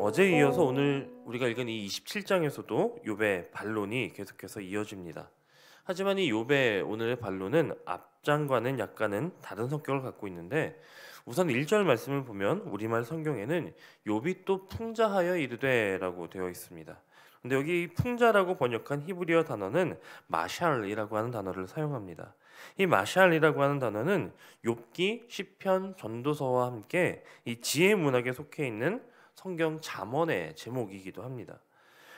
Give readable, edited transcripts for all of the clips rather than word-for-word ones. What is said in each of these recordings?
어제에 이어서 오늘 우리가 읽은 이 27장에서도 욥의 반론이 계속해서 이어집니다. 하지만 이 욥의 오늘의 반론은 앞장과는 약간은 다른 성격을 갖고 있는데, 우선 1절 말씀을 보면 우리말 성경에는 욥이 또 풍자하여 이르되라고 되어 있습니다. 근데 여기 풍자라고 번역한 히브리어 단어는 마샬이라고 하는 단어를 사용합니다. 이 마샬이라고 하는 단어는 욥기, 시편, 전도서와 함께 이 지혜 문학에 속해 있는 성경 잠언의 제목이기도 합니다.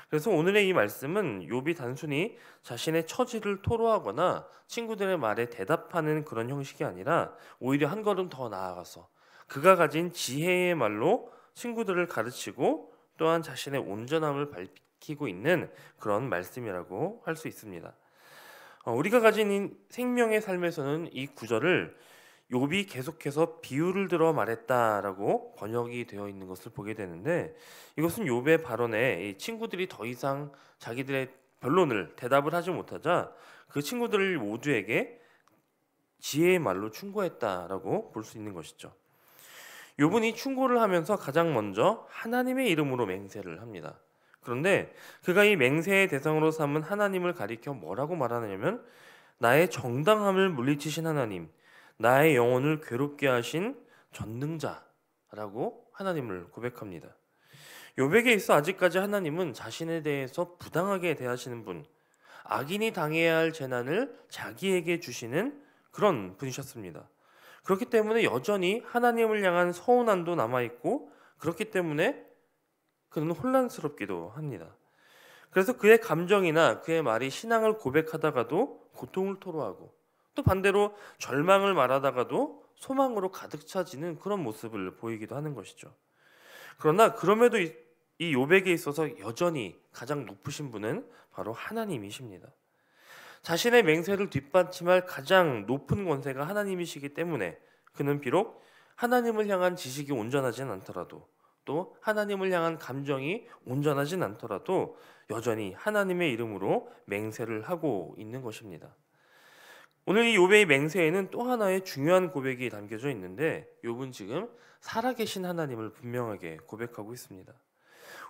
그래서 오늘의 이 말씀은 욥이 단순히 자신의 처지를 토로하거나 친구들의 말에 대답하는 그런 형식이 아니라 오히려 한 걸음 더 나아가서 그가 가진 지혜의 말로 친구들을 가르치고 또한 자신의 온전함을 밝히고 있는 그런 말씀이라고 할 수 있습니다. 우리가 가진 이 생명의 삶에서는 이 구절을 욥이 계속해서 비유를 들어 말했다라고 번역이 되어 있는 것을 보게 되는데, 이것은 욥의 발언에 이 친구들이 더 이상 자기들의 변론을 대답을 하지 못하자 그 친구들 모두에게 지혜의 말로 충고했다라고 볼 수 있는 것이죠. 욥은 이 충고를 하면서 가장 먼저 하나님의 이름으로 맹세를 합니다. 그런데 그가 이 맹세의 대상으로 삼은 하나님을 가리켜 뭐라고 말하느냐면, 나의 정당함을 물리치신 하나님, 나의 영혼을 괴롭게 하신 전능자라고 하나님을 고백합니다. 욥에게 있어 아직까지 하나님은 자신에 대해서 부당하게 대하시는 분, 악인이 당해야 할 재난을 자기에게 주시는 그런 분이셨습니다. 그렇기 때문에 여전히 하나님을 향한 서운함도 남아있고, 그렇기 때문에 그는 혼란스럽기도 합니다. 그래서 그의 감정이나 그의 말이 신앙을 고백하다가도 고통을 토로하고, 또 반대로 절망을 말하다가도 소망으로 가득 차지는 그런 모습을 보이기도 하는 것이죠. 그러나 그럼에도 이 욥에게 있어서 여전히 가장 높으신 분은 바로 하나님이십니다. 자신의 맹세를 뒷받침할 가장 높은 권세가 하나님이시기 때문에 그는 비록 하나님을 향한 지식이 온전하진 않더라도, 또 하나님을 향한 감정이 온전하진 않더라도 여전히 하나님의 이름으로 맹세를 하고 있는 것입니다. 오늘 이 욥의 맹세에는 또 하나의 중요한 고백이 담겨져 있는데, 욥은 지금 살아계신 하나님을 분명하게 고백하고 있습니다.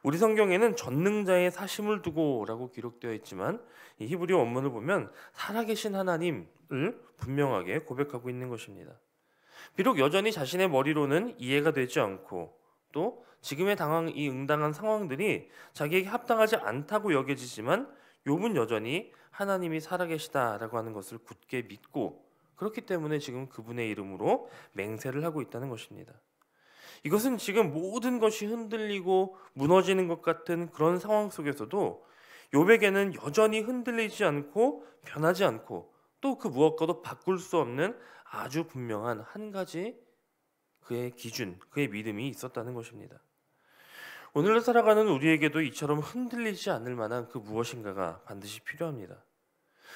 우리 성경에는 전능자의 사심을 두고라고 기록되어 있지만, 이 히브리 원문을 보면 살아계신 하나님을 분명하게 고백하고 있는 것입니다. 비록 여전히 자신의 머리로는 이해가 되지 않고, 또 지금의 이 응당한 상황들이 자기에게 합당하지 않다고 여겨지지만, 욥은 여전히 하나님이 살아계시다라고 하는 것을 굳게 믿고, 그렇기 때문에 지금 그분의 이름으로 맹세를 하고 있다는 것입니다. 이것은 지금 모든 것이 흔들리고 무너지는 것 같은 그런 상황 속에서도 욥에게는 여전히 흔들리지 않고 변하지 않고, 또 그 무엇과도 바꿀 수 없는 아주 분명한 한 가지 그의 기준, 그의 믿음이 있었다는 것입니다. 오늘을 살아가는 우리에게도 이처럼 흔들리지 않을 만한 그 무엇인가가 반드시 필요합니다.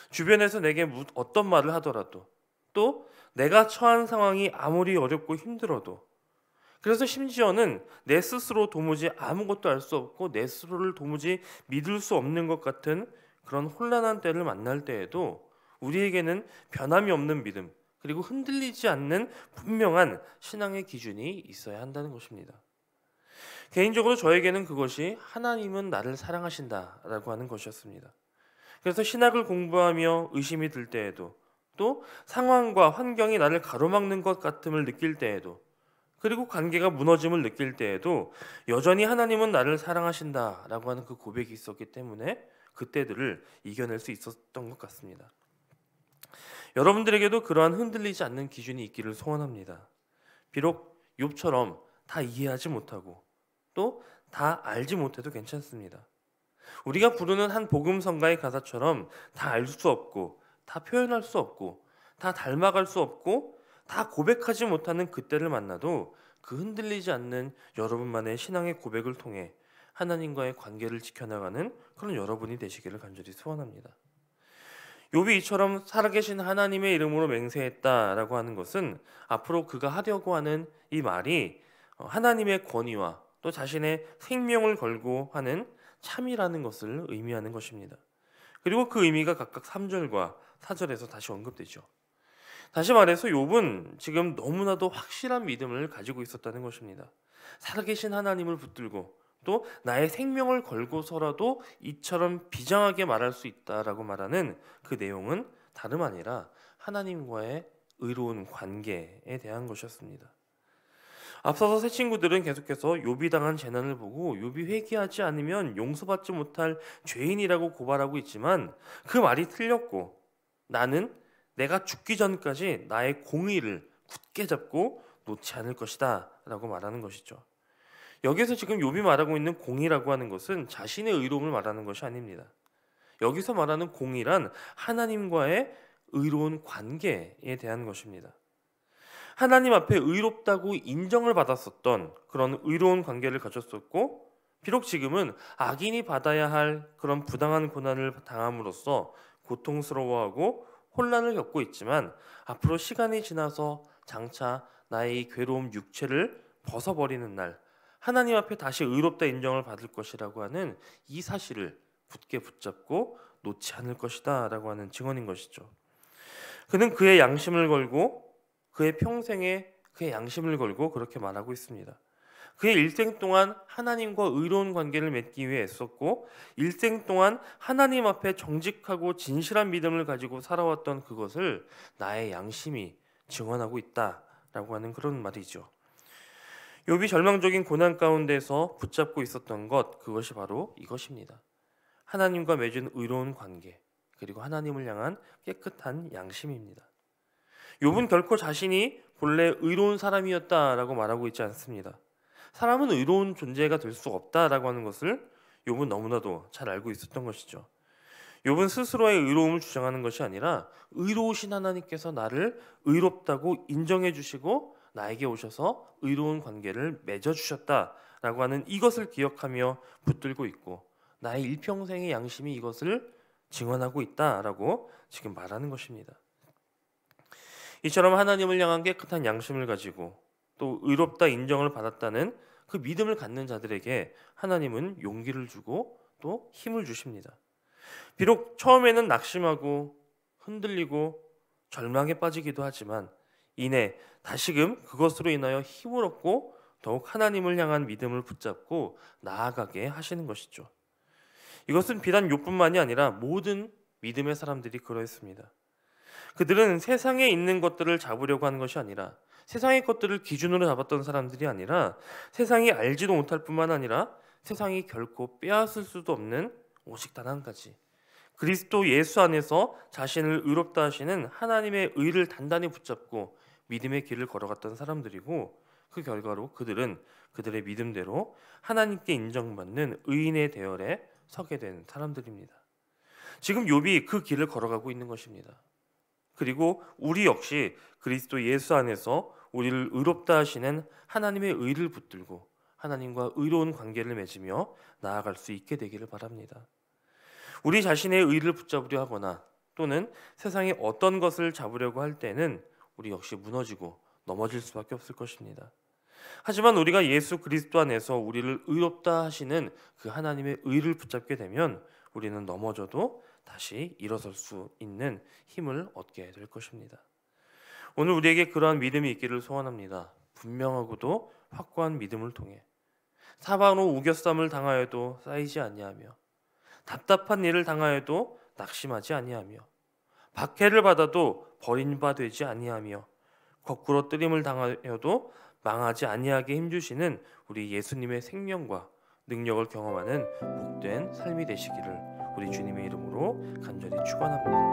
주변에서 내게 어떤 말을 하더라도, 또 내가 처한 상황이 아무리 어렵고 힘들어도, 그래서 심지어는 내 스스로 도무지 아무것도 알 수 없고 내 스스로를 도무지 믿을 수 없는 것 같은 그런 혼란한 때를 만날 때에도 우리에게는 변함이 없는 믿음, 그리고 흔들리지 않는 분명한 신앙의 기준이 있어야 한다는 것입니다. 개인적으로 저에게는 그것이 하나님은 나를 사랑하신다라고 하는 것이었습니다. 그래서 신학을 공부하며 의심이 들 때에도, 또 상황과 환경이 나를 가로막는 것 같음을 느낄 때에도, 그리고 관계가 무너짐을 느낄 때에도 여전히 하나님은 나를 사랑하신다라고 하는 그 고백이 있었기 때문에 그때들을 이겨낼 수 있었던 것 같습니다. 여러분들에게도 그러한 흔들리지 않는 기준이 있기를 소원합니다. 비록 욥처럼 다 이해하지 못하고 또 다 알지 못해도 괜찮습니다. 우리가 부르는 한 복음성가의 가사처럼 다 알 수 없고, 다 표현할 수 없고, 다 닮아갈 수 없고, 다 고백하지 못하는 그때를 만나도 그 흔들리지 않는 여러분만의 신앙의 고백을 통해 하나님과의 관계를 지켜나가는 그런 여러분이 되시기를 간절히 소원합니다. 욥이 이처럼 살아계신 하나님의 이름으로 맹세했다라고 하는 것은 앞으로 그가 하려고 하는 이 말이 하나님의 권위와 또 자신의 생명을 걸고 하는 참이라는 것을 의미하는 것입니다. 그리고 그 의미가 각각 3절과 4절에서 다시 언급되죠. 다시 말해서 욥은 지금 너무나도 확실한 믿음을 가지고 있었다는 것입니다. 살아계신 하나님을 붙들고 또 나의 생명을 걸고서라도 이처럼 비장하게 말할 수 있다라고 말하는 그 내용은 다름 아니라 하나님과의 의로운 관계에 대한 것이었습니다. 앞서서 새 친구들은 계속해서 욥이 당한 재난을 보고 욥이 회개하지 않으면 용서받지 못할 죄인이라고 고발하고 있지만 그 말이 틀렸고, 나는 내가 죽기 전까지 나의 공의를 굳게 잡고 놓지 않을 것이다 라고 말하는 것이죠. 여기서 지금 욥이 말하고 있는 공의라고 하는 것은 자신의 의로움을 말하는 것이 아닙니다. 여기서 말하는 공의란 하나님과의 의로운 관계에 대한 것입니다. 하나님 앞에 의롭다고 인정을 받았었던 그런 의로운 관계를 가졌었고, 비록 지금은 악인이 받아야 할 그런 부당한 고난을 당함으로써 고통스러워하고 혼란을 겪고 있지만, 앞으로 시간이 지나서 장차 나의 이 괴로움 육체를 벗어버리는 날 하나님 앞에 다시 의롭다 인정을 받을 것이라고 하는 이 사실을 굳게 붙잡고 놓지 않을 것이다 라고 하는 증언인 것이죠. 그는 그의 양심을 걸고, 그의 평생에 그의 양심을 걸고 그렇게 말하고 있습니다. 그의 일생 동안 하나님과 의로운 관계를 맺기 위해 애썼고, 일생 동안 하나님 앞에 정직하고 진실한 믿음을 가지고 살아왔던 그것을 나의 양심이 증언하고 있다라고 하는 그런 말이죠. 욥이 절망적인 고난 가운데서 붙잡고 있었던 것, 그것이 바로 이것입니다. 하나님과 맺은 의로운 관계, 그리고 하나님을 향한 깨끗한 양심입니다. 욥은 결코 자신이 본래 의로운 사람이었다라고 말하고 있지 않습니다. 사람은 의로운 존재가 될 수 없다라고 하는 것을 욥은 너무나도 잘 알고 있었던 것이죠. 욥은 스스로의 의로움을 주장하는 것이 아니라 의로우신 하나님께서 나를 의롭다고 인정해 주시고 나에게 오셔서 의로운 관계를 맺어주셨다라고 하는 이것을 기억하며 붙들고 있고, 나의 일평생의 양심이 이것을 증언하고 있다라고 지금 말하는 것입니다. 이처럼 하나님을 향한 깨끗한 양심을 가지고 또 의롭다 인정을 받았다는 그 믿음을 갖는 자들에게 하나님은 용기를 주고 또 힘을 주십니다. 비록 처음에는 낙심하고 흔들리고 절망에 빠지기도 하지만 이내 다시금 그것으로 인하여 힘을 얻고 더욱 하나님을 향한 믿음을 붙잡고 나아가게 하시는 것이죠. 이것은 비단 욥뿐만이 아니라 모든 믿음의 사람들이 그러했습니다. 그들은 세상에 있는 것들을 잡으려고 하는 것이 아니라, 세상의 것들을 기준으로 잡았던 사람들이 아니라, 세상이 알지도 못할 뿐만 아니라 세상이 결코 빼앗을 수도 없는 오직 단 한 가지, 그리스도 예수 안에서 자신을 의롭다 하시는 하나님의 의를 단단히 붙잡고 믿음의 길을 걸어갔던 사람들이고, 그 결과로 그들은 그들의 믿음대로 하나님께 인정받는 의인의 대열에 서게 된 사람들입니다. 지금 욥이 그 길을 걸어가고 있는 것입니다. 그리고 우리 역시 그리스도 예수 안에서 우리를 의롭다 하시는 하나님의 의를 붙들고 하나님과 의로운 관계를 맺으며 나아갈 수 있게 되기를 바랍니다. 우리 자신의 의를 붙잡으려 하거나 또는 세상의 어떤 것을 잡으려고 할 때는 우리 역시 무너지고 넘어질 수밖에 없을 것입니다. 하지만 우리가 예수 그리스도 안에서 우리를 의롭다 하시는 그 하나님의 의를 붙잡게 되면 우리는 넘어져도 다시 일어설 수 있는 힘을 얻게 될 것입니다. 오늘 우리에게 그러한 믿음이 있기를 소원합니다. 분명하고도 확고한 믿음을 통해 사방으로 우겨쌈을 당하여도 쌓이지 아니하며, 답답한 일을 당하여도 낙심하지 아니하며, 박해를 받아도 버림바 되지 아니하며, 거꾸로 뜨림을 당하여도 망하지 아니하게 힘주시는 우리 예수님의 생명과 능력을 경험하는 복된 삶이 되시기를 우리 주님의 이름으로 간절히 축원합니다.